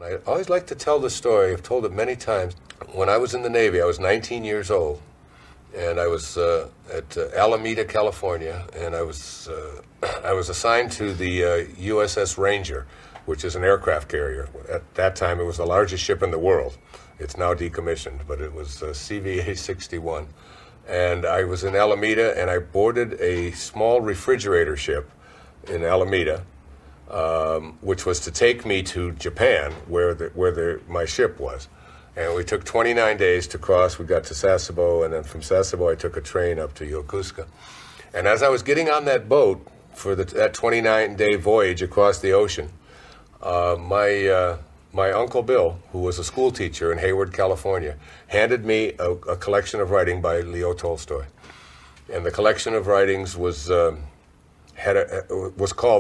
I always like to tell the story. I've told it many times. When I was in the Navy, I was 19 years old, and I was at Alameda, California, and I was assigned to the USS Ranger, which is an aircraft carrier. At that time, it was the largest ship in the world. It's now decommissioned, but it was CVA-61. And I was in Alameda, and I boarded a small refrigerator ship in Alameda, which was to take me to Japan, where my ship was. And we took 29 days to cross. We got to Sasebo, and then from Sasebo I took a train up to Yokosuka. And as I was getting on that boat for that 29-day voyage across the ocean, my Uncle Bill, who was a school teacher in Hayward, California, handed me a collection of writing by Leo Tolstoy. And the collection of writings was called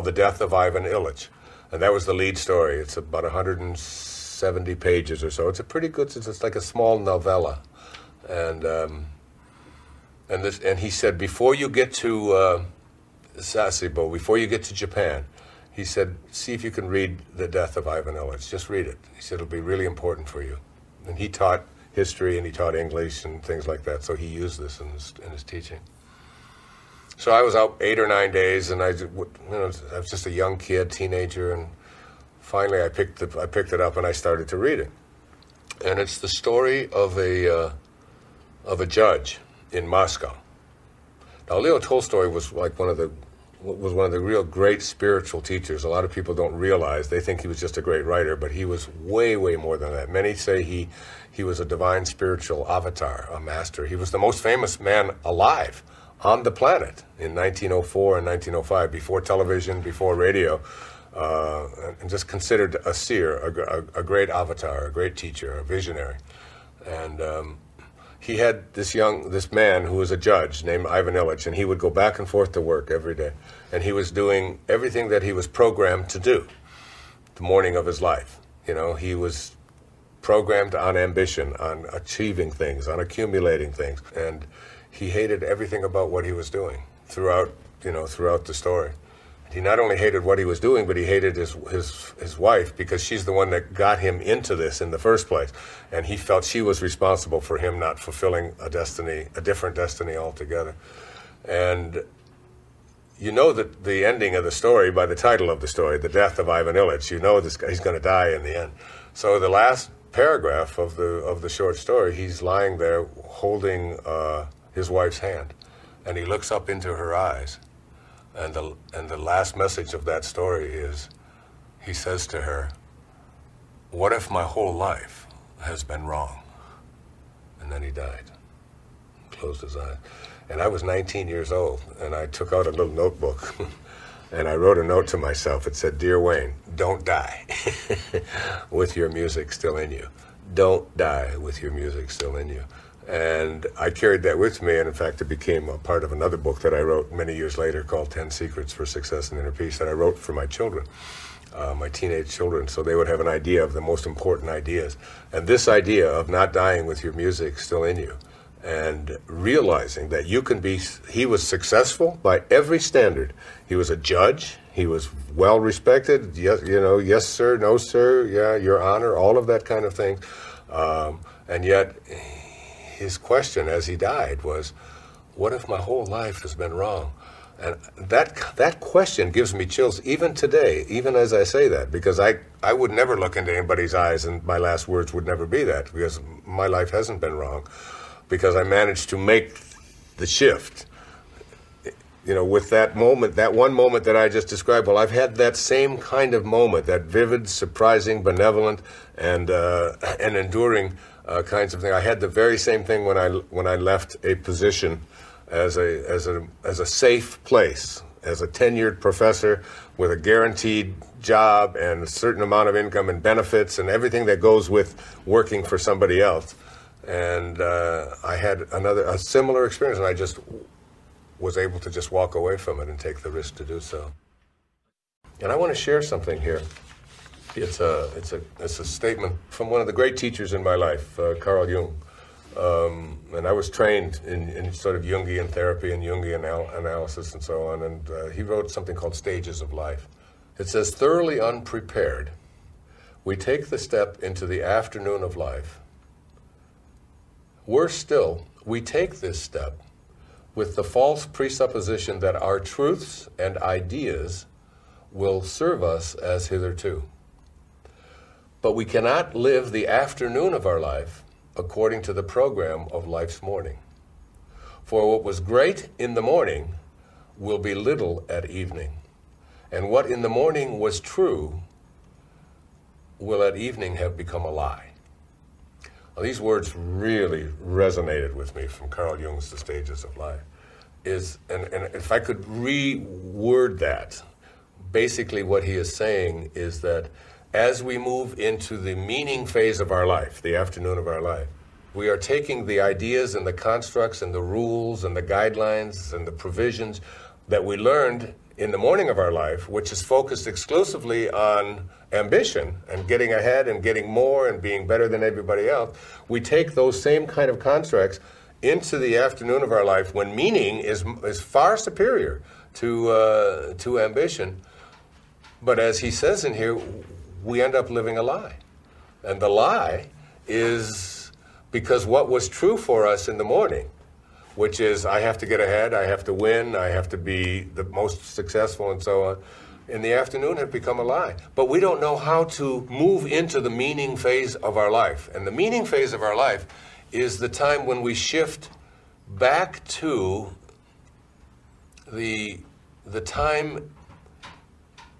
The Death of Ivan Illich. And that was the lead story. It's about 170 pages or so. It's a pretty good, it's like a small novella. And he said, before you get to Sasebo, before you get to Japan, he said, see if you can read The Death of Ivan Illich. Just read it. He said, it'll be really important for you. And he taught history and he taught English and things like that, so he used this in his teaching. So I was out 8 or 9 days, and I was just a young kid, teenager, and finally I picked it up and I started to read it. And it's the story of a judge in Moscow. Now, Leo Tolstoy was like one of the real great spiritual teachers. A lot of people don't realize. They think he was just a great writer, but he was way, way more than that. Many say he was a divine spiritual avatar, a master. He was the most famous man alive on the planet in 1904 and 1905, before television, before radio, and just considered a seer, a great avatar, a great teacher, a visionary. And he had this man who was a judge named Ivan Illich, and he would go back and forth to work every day. And he was doing everything that he was programmed to do the morning of his life. You know, he was programmed on ambition, on achieving things, on accumulating things. And he hated everything about what he was doing throughout the story. He not only hated what he was doing, but he hated his wife, because she's the one that got him into this in the first place. And he felt she was responsible for him not fulfilling a different destiny altogether. And you know that the ending of the story by the title of the story, The Death of Ivan Illich. You know this guy, he's going to die in the end. So the last paragraph of the short story, he's lying there holding his wife's hand, and he looks up into her eyes. And the last message of that story is, he says to her, what if my whole life has been wrong? And then he died, closed his eyes. And I was 19 years old, and I took out a little notebook, and I wrote a note to myself. It said, Dear Wayne, don't die with your music still in you. Don't die with your music still in you. And I carried that with me, and in fact, it became a part of another book that I wrote many years later called 10 Secrets for Success and Inner Peace, that I wrote for my children, my teenage children, so they would have an idea of the most important ideas. And this idea of not dying with your music still in you, and realizing that you can be, he was successful by every standard. He was a judge, he was well respected, yes, yes sir, no sir, yeah, your honor, all of that kind of thing. And yet, his question as he died was, what if my whole life has been wrong? And that question gives me chills even today, even as I say that, because I would never look into anybody's eyes, and my last words would never be that, because my life hasn't been wrong, because I managed to make the shift. With that moment, that one moment that I just described, well, I've had that same kind of moment, that vivid, surprising, benevolent, and enduring kinds of thing. I had the very same thing when I left a position as a safe place, as a tenured professor with a guaranteed job and a certain amount of income and benefits and everything that goes with working for somebody else. And I had a similar experience, and I just was able to just walk away from it and take the risk to do so. And I want to share something here. It's a statement from one of the great teachers in my life, Carl Jung. And I was trained in sort of Jungian therapy and Jungian analysis and so on. And he wrote something called Stages of Life. It says, thoroughly unprepared, we take the step into the afternoon of life. Worse still, we take this step with the false presupposition that our truths and ideas will serve us as hitherto. But we cannot live the afternoon of our life according to the program of life's morning. For what was great in the morning will be little at evening, and what in the morning was true will at evening have become a lie. Now, these words really resonated with me from Carl Jung's The Stages of Life. And if I could reword that, basically what he is saying is that as we move into the meaning phase of our life, the afternoon of our life, we are taking the ideas and the constructs and the rules and the guidelines and the provisions that we learned in the morning of our life, which is focused exclusively on ambition and getting ahead and getting more and being better than everybody else. We take those same kind of constructs into the afternoon of our life when meaning is far superior to ambition. But as he says in here, we end up living a lie. And the lie is because what was true for us in the morning, which is I have to get ahead, I have to win, I have to be the most successful and so on, in the afternoon have become a lie. But we don't know how to move into the meaning phase of our life. And the meaning phase of our life is the time when we shift back to the time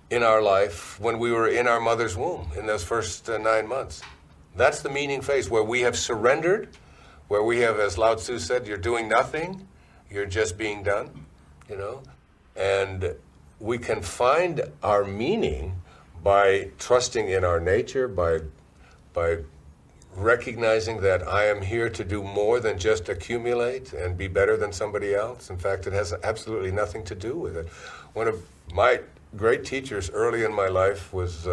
in our life when we were in our mother's womb in those first 9 months. That's the meaning phase where we have surrendered, where we have, as Lao Tzu said, you're doing nothing, you're just being done, you know? And we can find our meaning by trusting in our nature, by recognizing that I am here to do more than just accumulate and be better than somebody else. In fact, it has absolutely nothing to do with it. One of my great teachers early in my life was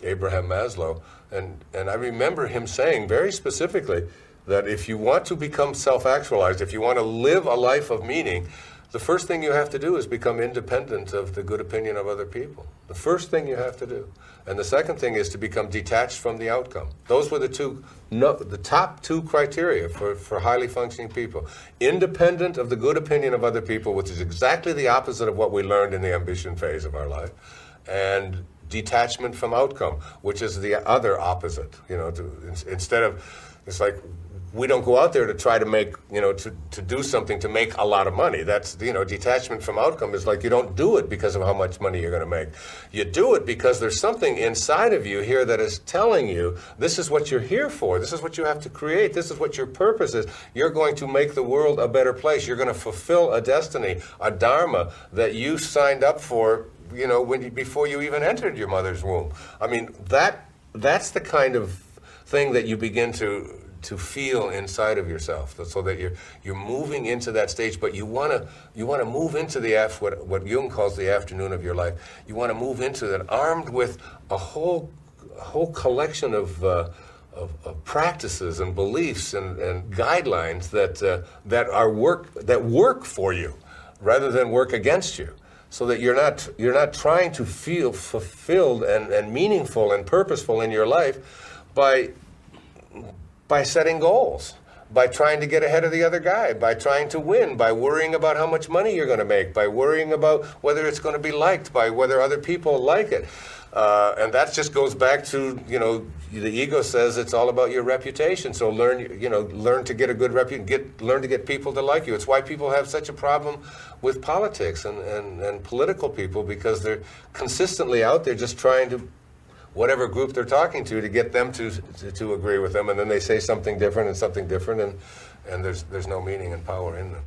Abraham Maslow, and I remember him saying very specifically that if you want to become self-actualized, if you want to live a life of meaning, the first thing you have to do is become independent of the good opinion of other people. The first thing you have to do. And the second thing is to become detached from the outcome. Those were the top two criteria for highly functioning people. Independent of the good opinion of other people, which is exactly the opposite of what we learned in the ambition phase of our life, and detachment from outcome, which is the other opposite. You know, instead of, it's like, we don't go out there to try to make, you know, to do something to make a lot of money. That's, you know, detachment from outcome is like you don't do it because of how much money you're going to make. You do it because there's something inside of you here that is telling you this is what you're here for. This is what you have to create. This is what your purpose is. You're going to make the world a better place. You're going to fulfill a destiny, a dharma that you signed up for, you know, before you even entered your mother's womb. I mean, that's the kind of thing that you begin to feel inside of yourself, so that you're moving into that stage. But you want to move into what Jung calls the afternoon of your life. You want to move into that armed with a whole collection of practices and beliefs and guidelines that work for you rather than work against you. So that you're not trying to feel fulfilled and meaningful and purposeful in your life by setting goals, by trying to get ahead of the other guy, by trying to win, by worrying about how much money you're going to make, by worrying about whether it's going to be liked, by whether other people like it. And that just goes back to, you know, the ego says it's all about your reputation. So learn to get a good reputation, learn to get people to like you. It's why people have such a problem with politics and political people, because they're consistently out there just trying to, whatever group they're talking to get them to agree with them, and then they say something different, and there's no meaning and power in them.